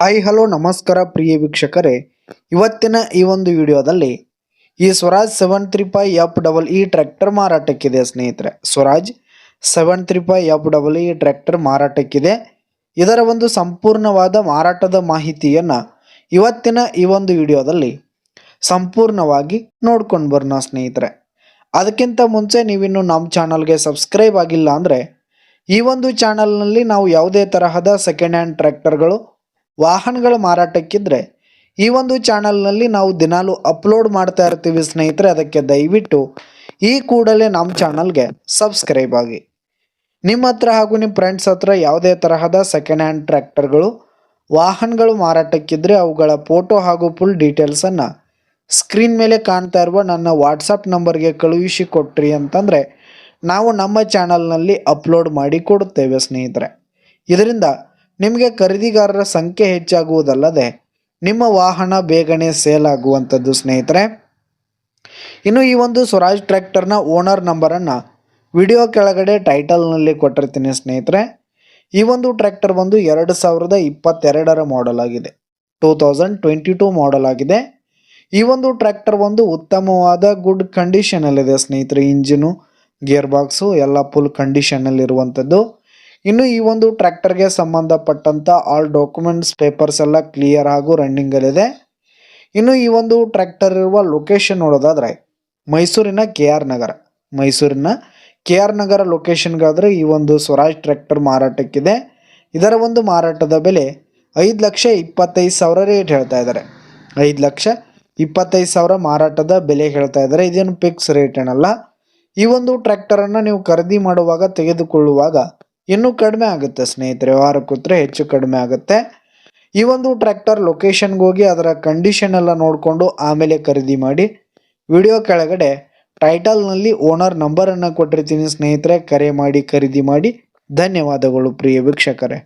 Hi hello ನಮಸ್ಕಾರ ಪ್ರಿಯ ವೀಕ್ಷಕರೇ, ಇವತ್ತಿನ ಈ ಒಂದು ವಿಡಿಯೋದಲ್ಲಿ ಈ ಸ್ವರಾಜ್ 735FEE ಟ್ರ್ಯಾಕ್ಟರ್ ಮಾರಾಟಕ್ಕಿದೆ ಸ್ನೇಹಿತರೆ. ಸ್ವರಾಜ್ 735FEE ಟ್ರ್ಯಾಕ್ಟರ್ ಮಾರಾಟಕ್ಕಿದೆ. ಇದರ ಒಂದು ಸಂಪೂರ್ಣವಾದ ಮಾರಾಟದ ಮಾಹಿತಿಯನ್ನು ಇವತ್ತಿನ ಈ ಒಂದು ವಿಡಿಯೋದಲ್ಲಿ ಸಂಪೂರ್ಣವಾಗಿ ನೋಡ್ಕೊಂಡು ಬರೋಣ ಸ್ನೇಹಿತರೆ. ಅದಕ್ಕಿಂತ ಮುಂಚೆ ನೀವಿನ್ನು ನಮ್ಮ ಚಾನಲ್ಗೆ ಸಬ್ಸ್ಕ್ರೈಬ್ ಆಗಿಲ್ಲ ಅಂದರೆ ಈ ಒಂದು ಚಾನಲ್ನಲ್ಲಿ ನಾವು ಯಾವುದೇ ತರಹದ ಸೆಕೆಂಡ್ ಹ್ಯಾಂಡ್ ಟ್ರ್ಯಾಕ್ಟರ್ಗಳು ವಾಹನಗಳ ಮಾರಾಟಕ್ಕಿದ್ರೆ ಈ ಒಂದು ಚಾನಲ್ನಲ್ಲಿ ನಾವು ದಿನಾಲು ಅಪ್ಲೋಡ್ ಮಾಡ್ತಾ ಇರ್ತೀವಿ ಸ್ನೇಹಿತರೆ. ಅದಕ್ಕೆ ದಯವಿಟ್ಟು ಈ ಕೂಡಲೇ ನಮ್ಮ ಚಾನಲ್ಗೆ ಸಬ್ಸ್ಕ್ರೈಬ್ ಆಗಿ. ನಿಮ್ಮ ಹತ್ರ ಹಾಗೂ ನಿಮ್ಮ ಫ್ರೆಂಡ್ಸ್ ಹತ್ರ ಯಾವುದೇ ತರಹದ ಸೆಕೆಂಡ್ ಹ್ಯಾಂಡ್ ಟ್ರ್ಯಾಕ್ಟರ್ಗಳು ವಾಹನಗಳು ಮಾರಾಟಕ್ಕಿದ್ರೆ ಅವುಗಳ ಫೋಟೋ ಹಾಗೂ ಫುಲ್ ಡೀಟೇಲ್ಸನ್ನು ಸ್ಕ್ರೀನ್ ಮೇಲೆ ಕಾಣ್ತಾ ಇರುವ ನನ್ನ ವಾಟ್ಸಪ್ ನಂಬರ್ಗೆ ಕಳುಹಿಸಿ ಕೊಟ್ರಿ ಅಂತಂದರೆ ನಾವು ನಮ್ಮ ಚಾನಲ್ನಲ್ಲಿ ಅಪ್ಲೋಡ್ ಮಾಡಿ ಕೊಡುತ್ತೇವೆ ಸ್ನೇಹಿತರೆ. ಇದರಿಂದ ನಿಮಗೆ ಖರೀದಿಗಾರರ ಸಂಖ್ಯೆ ಹೆಚ್ಚಾಗುವುದಲ್ಲದೆ ನಿಮ್ಮ ವಾಹನ ಬೇಗನೆ ಸೇಲ್ ಆಗುವಂಥದ್ದು ಸ್ನೇಹಿತರೆ. ಇನ್ನು ಈ ಒಂದು ಸ್ವರಾಜ್ ಟ್ರ್ಯಾಕ್ಟರ್ನ ಓನರ್ ನಂಬರನ್ನು ವಿಡಿಯೋ ಕೆಳಗಡೆ ಟೈಟಲ್ನಲ್ಲಿ ಕೊಟ್ಟಿರ್ತೀನಿ ಸ್ನೇಹಿತರೆ. ಈ ಒಂದು ಟ್ರ್ಯಾಕ್ಟರ್ ಬಂದು 2022 ಮಾಡೆಲ್ ಆಗಿದೆ, 2022 ಮಾಡೆಲ್ ಆಗಿದೆ. ಈ ಒಂದು ಟ್ರ್ಯಾಕ್ಟರ್ ಒಂದು ಉತ್ತಮವಾದ ಗುಡ್ ಕಂಡೀಷನಲ್ಲಿದೆ ಸ್ನೇಹಿತರೆ. ಇಂಜಿನು, ಗೇರ್ ಬಾಕ್ಸು ಎಲ್ಲ ಫುಲ್ ಕಂಡೀಷನಲ್ಲಿರುವಂಥದ್ದು. ಇನ್ನು ಈ ಒಂದು ಟ್ರ್ಯಾಕ್ಟರ್ಗೆ ಸಂಬಂಧಪಟ್ಟಂಥ ಆಲ್ ಡಾಕ್ಯುಮೆಂಟ್ಸ್ ಪೇಪರ್ಸ್ ಎಲ್ಲ ಕ್ಲಿಯರ್ ಹಾಗೂ ರನ್ನಿಂಗಲ್ಲಿದೆ. ಇನ್ನು ಈ ಒಂದು ಟ್ರ್ಯಾಕ್ಟರ್ ಇರುವ ಲೊಕೇಶನ್ ನೋಡೋದಾದರೆ ಮೈಸೂರಿನ ಕೆ ಆರ್ ನಗರ ಲೊಕೇಶನ್ಗಾದರೆ ಈ ಒಂದು ಸ್ವರಾಜ್ ಟ್ರ್ಯಾಕ್ಟರ್ ಮಾರಾಟಕ್ಕಿದೆ. ಇದರ ಒಂದು ಮಾರಾಟದ ಬೆಲೆ 5,25,000 ರೇಟ್ ಹೇಳ್ತಾ ಇದ್ದಾರೆ. 5,25,000 ಮಾರಾಟದ ಬೆಲೆ ಹೇಳ್ತಾ ಇದ್ದಾರೆ. ಇದೇನು ಫಿಕ್ಸ್ ರೇಟ್ ಏನಲ್ಲ. ಈ ಒಂದು ಟ್ರ್ಯಾಕ್ಟರನ್ನು ನೀವು ಖರೀದಿ ಮಾಡುವಾಗ ತೆಗೆದುಕೊಳ್ಳುವಾಗ ಇನ್ನೂ ಕಡಿಮೆ ಆಗುತ್ತೆ ಸ್ನೇಹಿತರೆ, ವ್ಯವಹಾರ ಕೂತ್ರೆ ಹೆಚ್ಚು ಕಡಿಮೆ ಆಗುತ್ತೆ. ಈ ಒಂದು ಟ್ರ್ಯಾಕ್ಟರ್ ಲೊಕೇಶನ್ಗೆ ಹೋಗಿ ಅದರ ಕಂಡೀಷನ್ ಎಲ್ಲ ನೋಡಿಕೊಂಡು ಆಮೇಲೆ ಖರೀದಿ ಮಾಡಿ. ವಿಡಿಯೋ ಕೆಳಗಡೆ ಟೈಟಲ್ನಲ್ಲಿ ಓನರ್ ನಂಬರನ್ನು ಕೊಟ್ಟಿರ್ತೀನಿ ಸ್ನೇಹಿತರೆ, ಕರೆ ಮಾಡಿ ಖರೀದಿ ಮಾಡಿ. ಧನ್ಯವಾದಗಳು ಪ್ರಿಯ ವೀಕ್ಷಕರೇ.